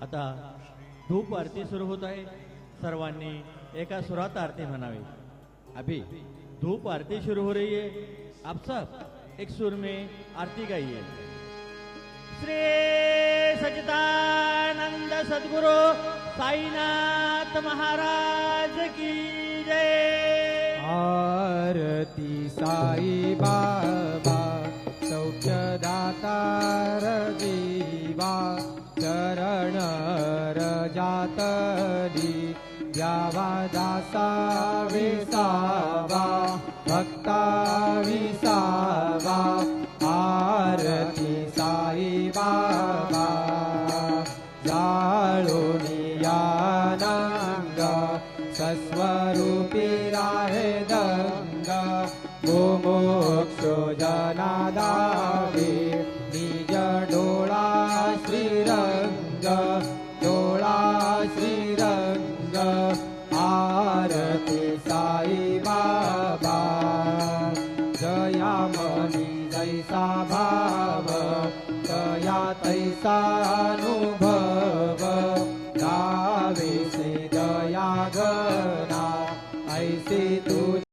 आता धूप आरती सुरू होत आहे। सर्वांनी एका सुरात आरती म्हणावी। अभी धूप आरती शुरू हो रही है, आप सब एक सुर में आरती गाइए। श्री सच्चिदानंद सद्गुरु साईनाथ महाराज की जय। आरती साई बाबा सौख्यदातार जीवा चरण रजातली द्यावा दासा विसावा भक्ता विसावा। आरती साई बाबा जाळुनियानंग सस्वरूपी राहे दंग मुमुक्षु जनादावे निज डोळा श्रीरंग डोळा श्रीरंग। आरती साई बाबा जया मनी जैसा भाव जया तैसा